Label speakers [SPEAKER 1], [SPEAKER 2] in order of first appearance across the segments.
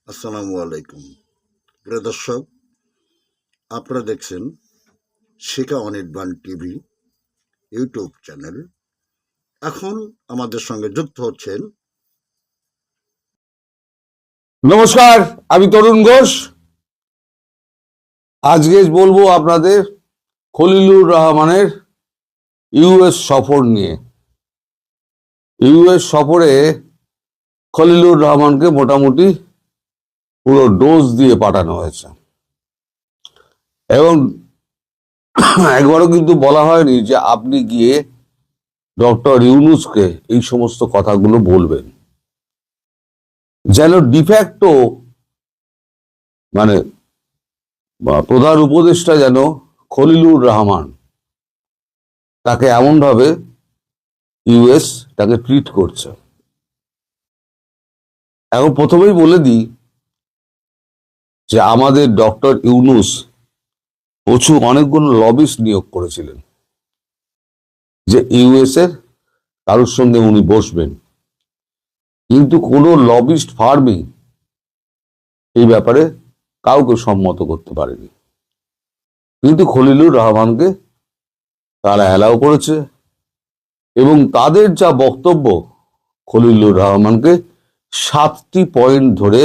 [SPEAKER 1] আসসালামু আলাইকুম। প্রিয় দর্শক, আপনারা দেখছেন শিখা অনির্বাণ টিভি ইউটিউব চ্যানেল। এখন আমাদের সঙ্গে যুক্ত হচ্ছেন
[SPEAKER 2] নমস্কার, আমি তরুণ ঘোষ। আজকে বলবো আপনাদের খলিলুর রহমানের ইউএস সফর নিয়ে। ইউএস সফরে খলিলুর রহমানকে মোটামুটি পুরো ডোজ দিয়ে পাঠানো হয়েছে এবং একবারও কিন্তু বলা হয়নি যে আপনি গিয়ে ডক্টর ইউনূসকে এই সমস্ত কথাগুলো বলবেন। যেন ডিফ্যাক্টো মানে প্রধান উপদেষ্টা যেন খলিলুর রহমান তাকে এমনভাবে ইউএস তাকে ট্রিট করছে। এখন প্রথমেই বলে দিই যে আমাদের ডক্টর ইউনূস অনেকগুলো লবিস্ট নিয়োগ করেছিলেন যে ইউএস এর কারোর সঙ্গে উনি বসবেন, কিন্তু কোনো লবিস্ট ফার্মই এই ব্যাপারে কাউকে সম্মত করতে পারেনি। কিন্তু খলিলুর রহমানকে তারা অ্যালাউ করেছে এবং তাদের যা বক্তব্য খলিলুর রহমানকে 7টি পয়েন্ট ধরে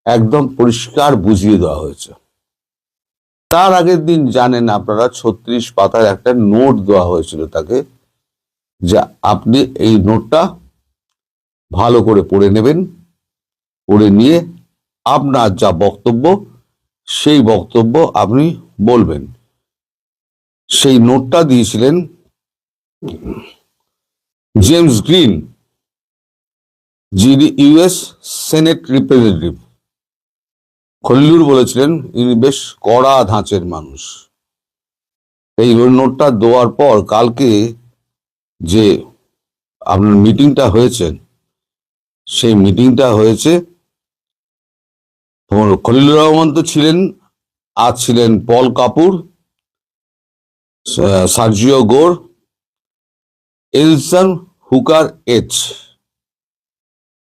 [SPEAKER 2] একদম পরিষ্কার বুঝিয়ে দেওয়া হয়েছে। তার আগের দিন জানেন আপনারা 36 পাতার একটা নোট দেওয়া হয়েছিল তাকে, যে আপনি এই নোটটা ভালো করে পড়ে নেবেন, পড়ে নিয়ে আপনার যা বক্তব্য সেই বক্তব্য আপনি বলবেন। সেই নোটটা দিয়েছিলেন জেমস গ্রিন, যিনি ইউএস সেনেট রিপ্রেজেন্টেটিভ। খলিলুর বলেছিলেন ইনি বেশ কড়া ধাঁচের মানুষ। এই নোটটা দেওয়ার পর কালকে যে আপনার মিটিংটা হয়েছে, সেই মিটিংটা হয়েছে খলিলুর রহমান তো ছিলেন, আজ ছিলেন পল Kapoor, Sergio Gor, Elson Hooker H,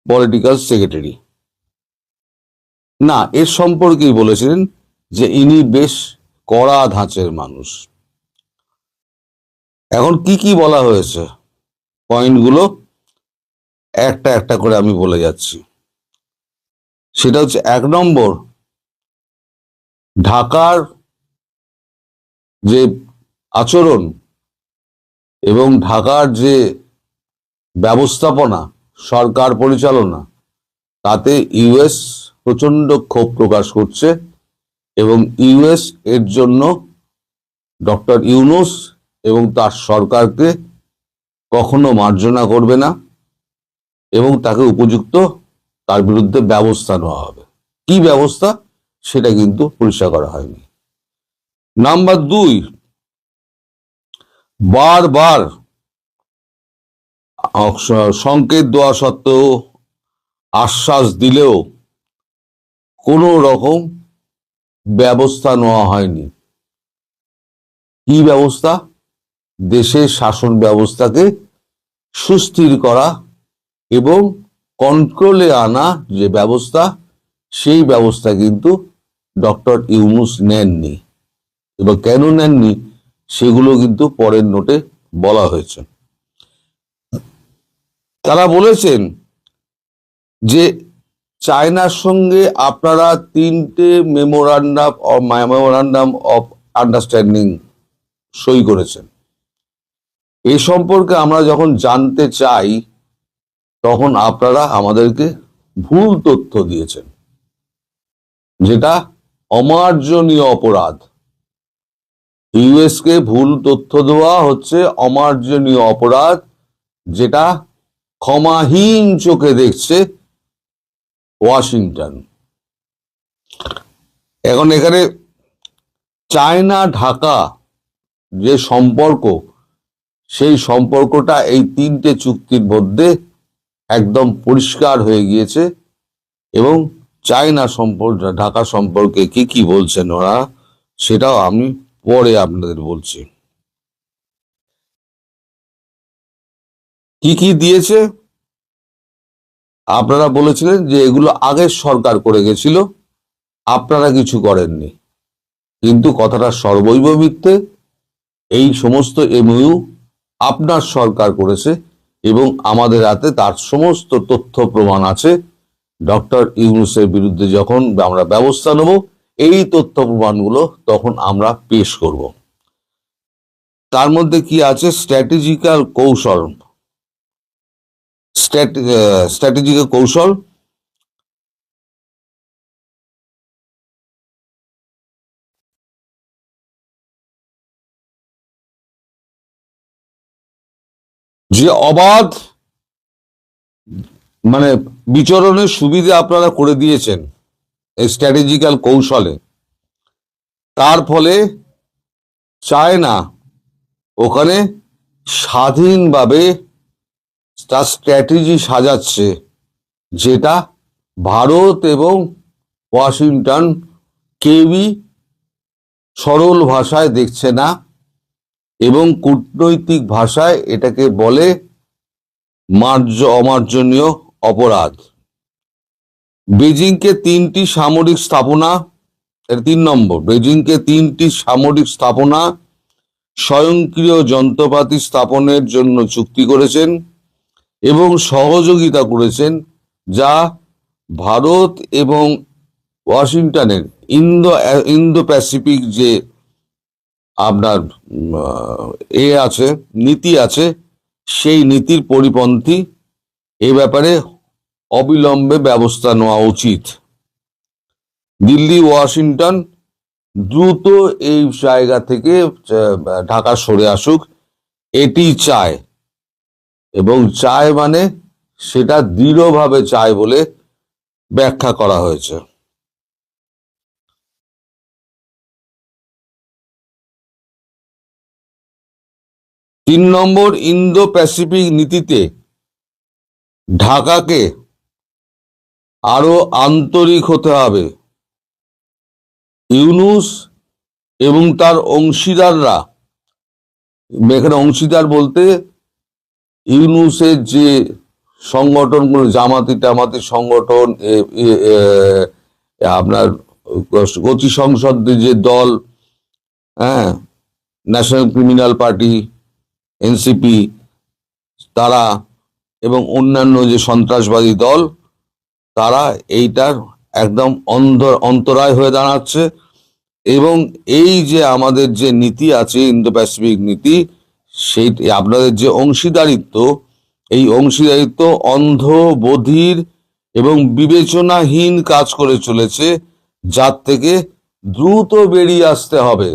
[SPEAKER 2] political secretary. না, এর সম্পর্কেই বলেছিলেন যে ইনি বেশ কড়া ধাঁচের মানুষ। এখন কি কি বলা হয়েছে পয়েন্টগুলো একটা একটা করে আমি বলে যাচ্ছি। সেটা হচ্ছে 1 নম্বর, ঢাকার যে আচরণ এবং ঢাকার যে ব্যবস্থাপনা, সরকার পরিচালনা, তাতে ইউএস প্রচন্ড ক্ষোভ প্রকাশ করছে এবং ইউএস এর জন্য ডক্টর ইউনূস এবং তার সরকারকে কখনো মার্জনা করবে না এবং তাকে উপযুক্ত তার বিরুদ্ধে ব্যবস্থা নেওয়া হবে। কি ব্যবস্থা সেটা কিন্তু পরিষ্কার করা হয়নি। নাম্বার 2, বারবার সংকেত দেওয়া সত্ত্বেও, আশ্বাস দিলেও কোনো রকম ব্যবস্থা নেওয়া হয়নি। কি ব্যবস্থা? দেশের শাসন ব্যবস্থাকে সুস্থির করা এবং কন্ট্রোলে আনা যে ব্যবস্থা, সেই ব্যবস্থা কিন্তু ডক্টর ইউনূস নেননি। এবার কেন নেননি সেগুলো কিন্তু পরের নোটে বলা হয়েছে। তারা বলেছেন যে চায়নার সঙ্গে আপনারা 3টে মেমোরান্ডাম অফ আন্ডারস্ট্যান্ডিং সই করেছেন। এ সম্পর্কে আমরা যখন জানতে চাই তখন আপনারা আমাদেরকে ভুল তথ্য দিয়েছেন, যেটা অমার্জনীয় অপরাধ। ইউএস কে ভুল তথ্য দেওয়া হচ্ছে অমার্জনীয় অপরাধ, যেটা ক্ষমাহীন চোখে দেখছে ওয়াশিংটন। এখন এখানে চায়না ঢাকা যে সম্পর্ক, সেই সম্পর্কটা এই 3টে চুক্তির মধ্যে একদম পরিষ্কার হয়ে গিয়েছে এবং চায়না ঢাকা সম্পর্কে কি কি বলছেন ওরা সেটাও আমি পরে আপনাদের বলছি। কি কি দিয়েছে আপনারা বলেছিলেন যে এগুলো আগের সরকার করে গেছিল, আপনারা কিছু করেননি। কিন্তু কথাটা সর্বৈব মিথ্যে। এই সমস্ত এমইউ আপনার সরকার করেছে এবং আমাদের হাতে তার সমস্ত তথ্য প্রমাণ আছে। ডক্টর ইউনূসের বিরুদ্ধে যখন আমরা ব্যবস্থা নেব, এই তথ্য প্রমাণগুলো তখন আমরা পেশ করব। তার মধ্যে কি আছে? স্ট্র্যাটেজিক্যাল কৌশল। স্ট্র্যাটেজিক্যাল কৌশল যে অবাধ বিচরণের সুবিধা আপনারা করে দিয়েছেন এই স্ট্র্যাটেজিক্যাল কৌশলে, তার ফলে চায়না ওখানে স্বাধীনভাবে তার স্ট্র্যাটেজি সাজাচ্ছে, যেটা ভারত এবং ওয়াশিংটন কেউই সরল ভাষায় দেখছে না এবং কূটনৈতিক ভাষায় এটাকে বলে অমার্জনীয় অপরাধ। বেজিংকে 3টি সামরিক স্থাপনা, 3 নম্বর, বেজিংকে 3টি সামরিক স্থাপনা স্বয়ংক্রিয় যন্ত্রপাতি স্থাপনের জন্য চুক্তি করেছেন এবং সহযোগিতা করেছেন, যা ভারত এবং ওয়াশিংটনের ইন্দো প্যাসিফিক যে আপনার আছে, নীতি আছে, সেই নীতির পরিপন্থী। এ ব্যাপারে অবিলম্বে ব্যবস্থা নেওয়া উচিত। দিল্লি, ওয়াশিংটন দ্রুত এই জায়গা থেকে ঢাকা সরে আসুক, এটি চায়, এবং চায় মানে সেটা দৃঢ়ভাবে চায় বলে ব্যাখ্যা করা হয়েছে। তিন নম্বর, ইন্দো প্যাসিফিক নীতিতে ঢাকাকে আরো আন্তরিক হতে হবে। ইউনূস এবং তার অংশীদাররা, এখানে অংশীদার বলতে ইউনূসের যে সংগঠনগুলো, জামাতি টামাতি সংগঠন, আপনার গতি সংসদের যে দল, হ্যাঁ, ন্যাশনাল ক্রিমিনাল পার্টি, এনসিপি, তারা এবং অন্যান্য যে সন্ত্রাসবাদী দল, তারা এইটার একদম অন্তরায় হয়ে দাঁড়াচ্ছে। এবং এই যে আমাদের যে নীতি আছে, ইন্দো প্যাসিফিক নীতি, সেই আপনাদের যে অংশীদারিত্ব, এই অংশীদারিত্ব অন্ধ, বধির এবং বিবেচনাহীন কাজ করে চলেছে, যার থেকে দ্রুত বেরিয়ে আসতে হবে।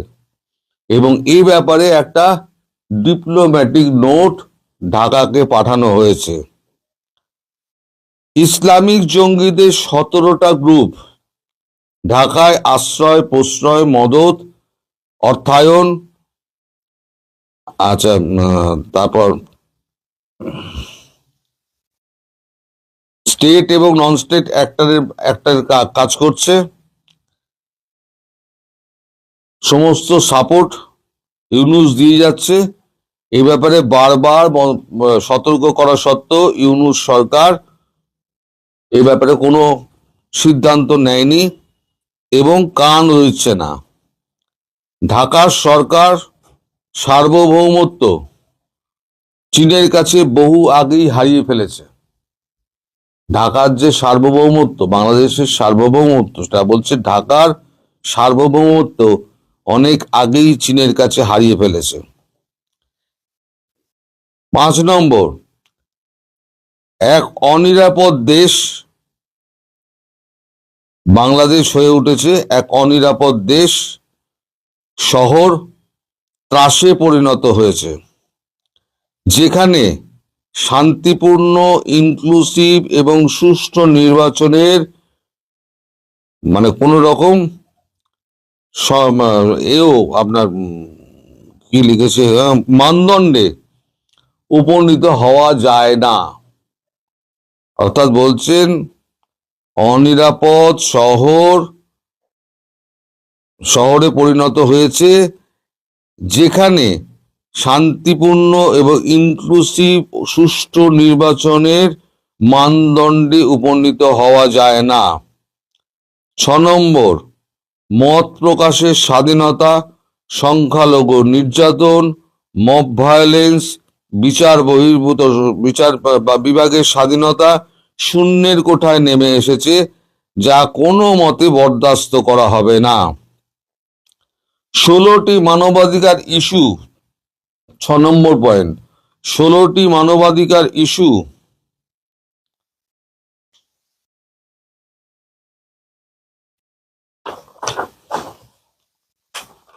[SPEAKER 2] এবং এই ব্যাপারে একটা ডিপ্লোম্যাটিক নোট ঢাকাকে পাঠানো হয়েছে। ইসলামিক জঙ্গিদের 17টা গ্রুপ ঢাকায় আশ্রয়, প্রশ্রয়, মদত, অর্থায়ন, আচ্ছা, তারপর স্টেট এবং নন স্টেট অ্যাক্টরের কাজ করছে। সমস্ত সাপোর্ট ইউনূস দিয়ে যাচ্ছে। এই ব্যাপারে বারবার সতর্ক করা সত্ত্বেও ইউনূস সরকার এই ব্যাপারে কোনো সিদ্ধান্ত নেয়নি এবং কান দিচ্ছে না। ঢাকার সরকার সার্বভৌমত্ব চীনের কাছে বহু আগেই হারিয়ে ফেলেছে। ঢাকার যে সার্বভৌমত্ব, বাংলাদেশের সার্বভৌমত্ব, সেটা বলছে ঢাকার সার্বভৌমত্ব অনেক আগেই চীনের কাছে হারিয়ে ফেলেছে। 5 নম্বর, এক অনিরাপদ দেশ বাংলাদেশ হয়ে উঠেছে, এক অনিরাপদ দেশ, শহর ত্রাসে পরিণত হয়েছে, যেখানে শান্তিপূর্ণ, ইনক্লুসিভ এবং সুষ্ঠু নির্বাচনের কোন রকম এও আপনার কি লিখেছে, মানদণ্ডে উপনীত হওয়া যায় না। অর্থাৎ বলছেন অনিরাপদ শহরে পরিণত হয়েছে, যেখানে শান্তিপূর্ণ এবং ইনক্লুসিভ সুষ্ঠু নির্বাচনের মানদণ্ডে উপনীত হওয়া যায় না। 6 নম্বর, মত প্রকাশের স্বাধীনতা, সংখ্যালঘু নির্যাতন, মব ভায়োলেন্স, বিচার বা বিভাগের স্বাধীনতা শূন্যের কোঠায় নেমে এসেছে, যা কোনো মতে বরদাস্ত করা হবে না। 16টি মানবাধিকার ইস্যু, 6 নম্বর পয়েন্ট, 16টি মানবাধিকার ইস্যু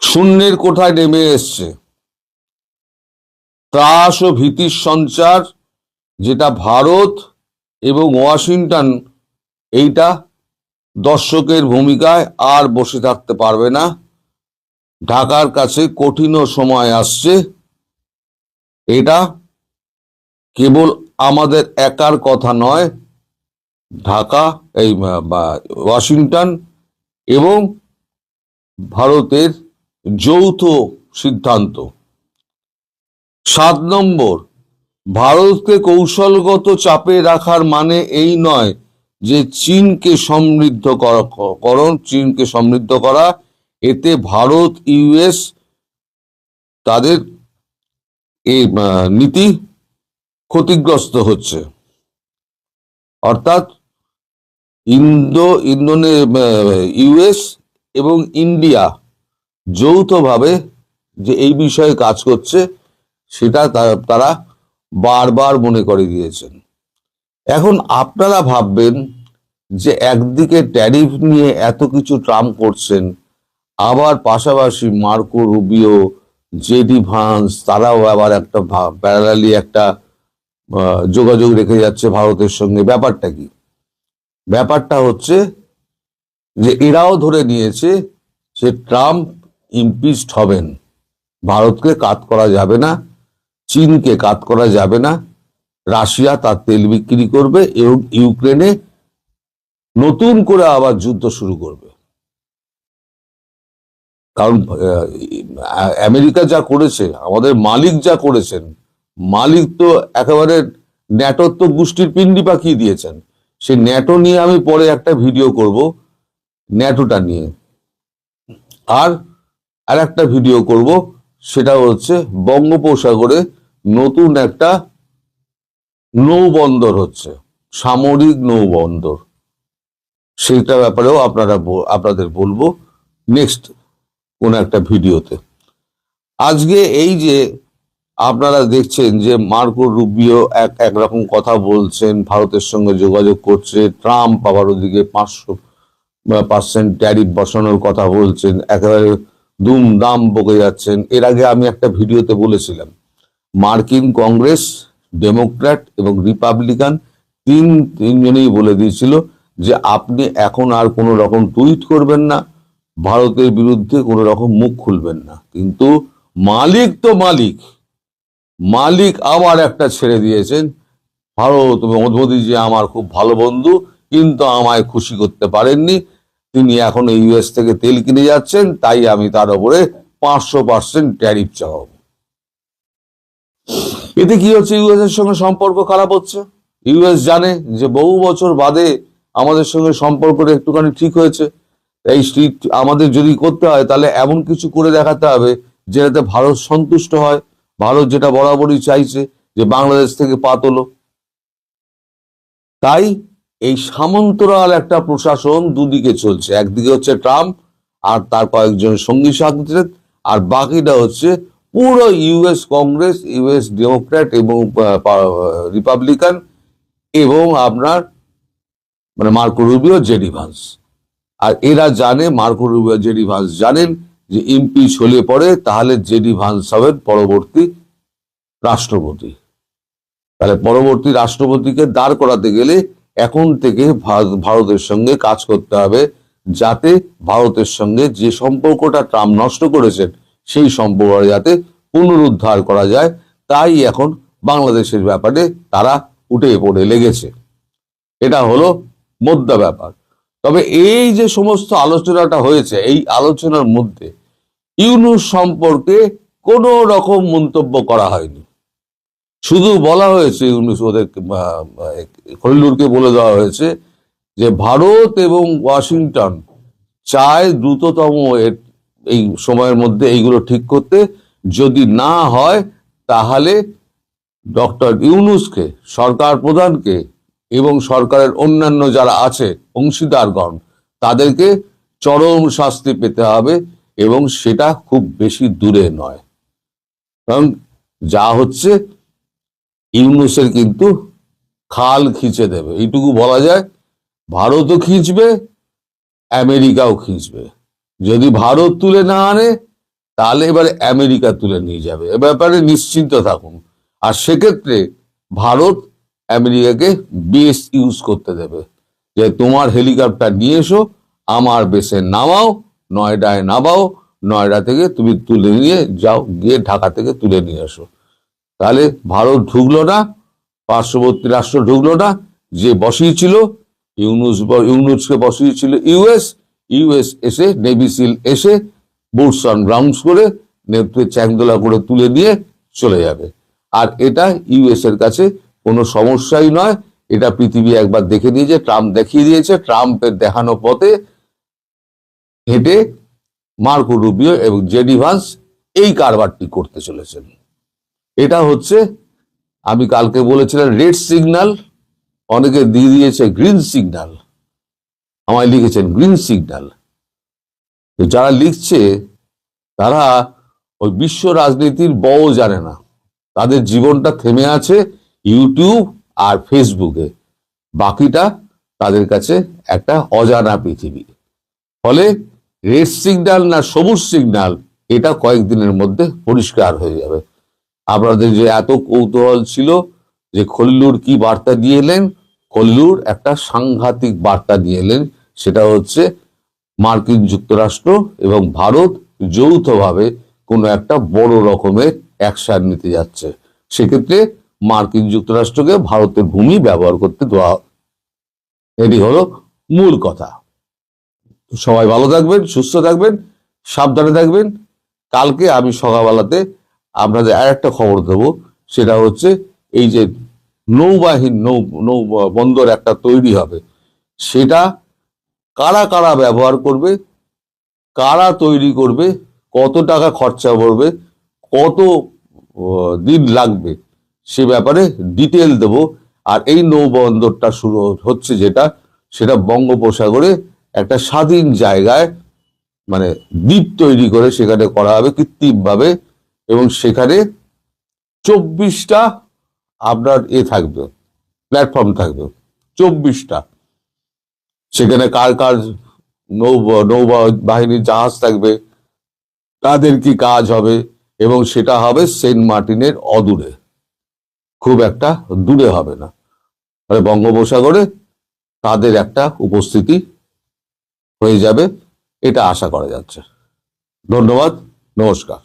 [SPEAKER 2] শূন্যের কোঠায় নেমে এসছে। ত্রাস ও ভীতির সঞ্চার, যেটা ভারত এবং ওয়াশিংটন এইটা দর্শকের ভূমিকায় আর বসে থাকতে পারবে না। ঢাকার কাছে কঠিন সময় আসছে। এটা কেবল আমাদের একার কথা নয়, ঢাকা বা ওয়াশিংটন এবং ভারতের যৌথ সিদ্ধান্ত। 7 নম্বর, ভারতকে কৌশলগত চাপে রাখার মানে এই নয় যে চীনকে সমৃদ্ধ করা। এতে ভারত ইউএস তাদের এই নীতি ক্ষতিগ্রস্ত হচ্ছে। অর্থাৎ ইউএস এবং ইন্ডিয়া যৌথভাবে যে এই বিষয়ে কাজ করছে, সেটা তারা বারবার মনে করে দিয়েছেন। এখন আপনারা ভাববেন যে একদিকে ট্যারিফ নিয়ে এত কিছু ট্রাম্প করছেন, আবার পাশাপাশি মার্কো রুবিও, জেডি ভান্স, তারাও আবার একটা প্যারালালি একটা যোগাযোগ রেখে যাচ্ছে ভারতের সঙ্গে। ব্যাপারটা কি? ব্যাপারটা হচ্ছে যে এরাও ধরে নিয়েছে যে ট্রাম্প ইমপিচড হবেন, ভারতকে কাট করা যাবে না, চীনকে কাট করা যাবে না, রাশিয়া তার তেল বিক্রি করবে এবং ইউক্রেনে নতুন করে আবার যুদ্ধ শুরু করবে। কারণ আমেরিকা যা করেছে, আমাদের মালিক যা করেছেন, মালিক তো একেবারে ন্যাটোর তো গোষ্ঠীর পিণ্ডি পাকিয়ে দিয়েছেন। সেই ন্যাটো নিয়ে আমি পরে একটা ভিডিও করব, ন্যাটোটা নিয়ে। আর একটা ভিডিও করব, সেটা হচ্ছে বঙ্গোপসাগরে নতুন একটা নৌবন্দর হচ্ছে, সামরিক নৌবন্দর। সেটা ব্যাপারেও আপনাদের বলবো নেক্সট কোন একটা ভিডিওতে। আজকে এই যে আপনারা দেখছেন যে মার্কো রুবিও একরকম কথা বলছেন, ভারতের সঙ্গে যোগাযোগ করছে, ট্রাম্প আবার ওদিকে 5% ট্যারিফ বসানোর কথা বলছেন, একেবারে দুমদাম বকে যাচ্ছেন। এর আগে আমি একটা ভিডিওতে বলেছিলাম, মার্কিন কংগ্রেস, ডেমোক্র্যাট এবং রিপাবলিকান তিনজনেই বলে দিয়েছিল যে আপনি এখন আর কোনো রকম টুইট করবেন না, ভারতের বিরুদ্ধে কোনো রকম মুখ খুলবেন না। কিন্তু মালিক তো মালিক আবার একটা ছেড়ে দিয়েছেন, ভারত এবং মোদিজি আমার খুব ভালো বন্ধু, কিন্তু আমায় খুশি করতে পারেননি। তিনি এখন ইউএস থেকে তেল কিনে যাচ্ছেন, তাই আমি তার উপরে 500% ট্যারিফ চাওয়াবো। এতে কি হচ্ছে? ইউএস এর সঙ্গে সম্পর্ক খারাপ হচ্ছে। ইউএস জানে যে বহু বছর বাদে আমাদের সঙ্গে সম্পর্কটা একটুখানি ঠিক হয়েছে, এই আমাদের যদি করতে হয় তাহলে এমন কিছু করে দেখাতে হবে যেটাতে ভারত সন্তুষ্ট হয়। ভারত যেটা বরাবরই চাইছে যে বাংলাদেশ থেকে পা তোলো। তাই এই সামন্তরাল একটা প্রশাসন দুদিকে চলছে, একদিকে হচ্ছে ট্রাম্প আর তার কয়েকজন সঙ্গী সাথী, আর বাকিটা হচ্ছে পুরো ইউএস কংগ্রেস, ইউএস ডেমোক্র্যাট এবং রিপাবলিকান এবং আপনার মানে মার্কো রুবিও, জেডি ভান্স। আর এরা জানে, মার্কো রুবিও, জেডি ভান্স জানেন যে ইমপিচ হলে পরে তাহলে জেডি ভান্স হবেন পরবর্তী রাষ্ট্রপতি। তাহলে পরবর্তী রাষ্ট্রপতিকে দাঁড় করাতে গেলে এখন থেকে ভারতের সঙ্গে কাজ করতে হবে, যাতে ভারতের সঙ্গে যে সম্পর্কটা ট্রাম্প নষ্ট করেছেন সেই সম্পর্ক যাতে পুনরুদ্ধার করা যায়। তাই এখন বাংলাদেশের ব্যাপারে তারা উঠে পড়ে লেগেছে। এটা হলো মোদ্দা ব্যাপার। তবে এই যে সমস্ত আলোচনাটা হয়েছে, এই আলোচনার মধ্যে ইউনূস সম্পর্কে কোনো রকম মন্তব্য করা হয়নি। শুধু বলা হয়েছে ওদের খলিলুরকে বলে দেওয়া হয়েছে যে ভারত এবং ওয়াশিংটন চায় দ্রুততম এই সময়ের মধ্যে এইগুলো ঠিক করতে। যদি না হয় তাহলে ডক্টর ইউনূসকে, সরকার প্রধানকে এবং সরকারের অন্যান্য যারা আছে অংশীদারগণ, তাদেরকে চরম শাস্তি পেতে হবে, এবং সেটা খুব বেশি দূরে নয়। কারণ যা হচ্ছে, ইউনূসের কিন্তু খাল খিঁচে দেবে, এইটুকু বলা যায়। ভারতও খিঁচবে, আমেরিকাও খিঁচবে। যদি ভারত তুলে না আনে তাহলে এবারে আমেরিকা তুলে নিয়ে যাবে, এ ব্যাপারে নিশ্চিন্ত থাকুন। আর সেক্ষেত্রে ভারত আমেরিকাকে বেস ইউজ করতে দেবে, যে তোমার হেলিকপ্টার নিয়ে এসো, আমার বেসে নামাও, নয়ডায় নামাও, নয়ডা থেকে তুমি তুলে নিয়ে যাও, গিয়ে ঢাকা থেকে তুলে নিয়ে এসো। তাহলে ভারত ঢুকলো না, পার্শ্ববর্তী রাষ্ট্র ঢুকলো না, যে বসিয়েছিল ইউনূসকে বসিয়েছিল ইউএস এসে, নেভি সিল এসে বুটস অন গ্রাউন্ডস করে নেপথ্যে চ্যাংদোলা করে তুলে নিয়ে চলে যাবে। আর এটা ইউএস এর কাছে কোনো সমস্যাই নয়। এটা পৃথিবী একবার দেখে দিয়েছে, ট্রাম্প দেখিয়ে দিয়েছে। ট্রাম্পের দেখানো পথে হেঁটে মার্কো রুবিও এবং জেডি ভান্স এই কারবারটি করতে চলেছেন। এটা হচ্ছে, আমি কালকে বলেছিলাম রেড সিগন্যাল, অনেকে দিয়ে দিয়েছে গ্রিন সিগন্যাল, আমায় লিখেছেন গ্রিন সিগন্যাল। তো যারা লিখছে তারা ওই বিশ্ব রাজনীতির বও জানে না, তাদের জীবনটা থেমে আছে ইউটিউব আর ফেসবুকে, বাকিটা তাদের কাছে একটা অজানা পৃথিবী। ফলে রেড সিগন্যাল না সবুজ সিগন্যাল, এটা কয়েকদিনের মধ্যে পরিষ্কার হয়ে যাবে। আপনাদের যে এত কৌতূহল ছিল যে খলিলুর কি বার্তা দিয়ে এলেন, খলিলুর একটা সাংঘাতিক বার্তা দিয়ে এলেন। সেটা হচ্ছে মার্কিন যুক্তরাষ্ট্র এবং ভারত যৌথভাবে কোনো একটা বড় রকমের অ্যাকশন নিতে যাচ্ছে। সেক্ষেত্রে মার্কিন যুক্তরাষ্ট্রকে ভারতের ভূমি ব্যবহার করতে দেওয়া, এটি হলো মূল কথা। সবাই ভালো থাকবেন, সুস্থ থাকবেন, সাবধানে থাকবেন। কালকে আমি সকালবেলাতে আপনাদের আর একটা খবর দেব, সেটা হচ্ছে এই যে নৌবাহিনী নৌ বন্দর একটা তৈরি হবে, সেটা কারা কারা ব্যবহার করবে, কারা তৈরি করবে, কত টাকা খরচা পড়বে, কত দিন লাগবে, সে ব্যাপারে ডিটেল দেব। আর এই নৌবন্দরটা শুরু হচ্ছে যেটা, সেটা বঙ্গোপসাগরে একটা স্বাধীন জায়গায়, মানে দ্বীপ তৈরি করে সেখানে করা হবে কৃত্রিমভাবে, এবং সেখানে 24টা আপনার থাকবে, প্ল্যাটফর্ম থাকবে 24টা। সেখানে কার কার নৌবাহিনীর জাহাজ থাকবে, তাদের কি কাজ হবে, এবং সেটা হবে সেন্ট মার্টিনের অদূরে, খুব একটা দূরে হবে না। মানে বঙ্গোপসাগরে তাদের একটা উপস্থিতি হয়ে যাবে, এটা আশা করা যাচ্ছে। ধন্যবাদ, নমস্কার।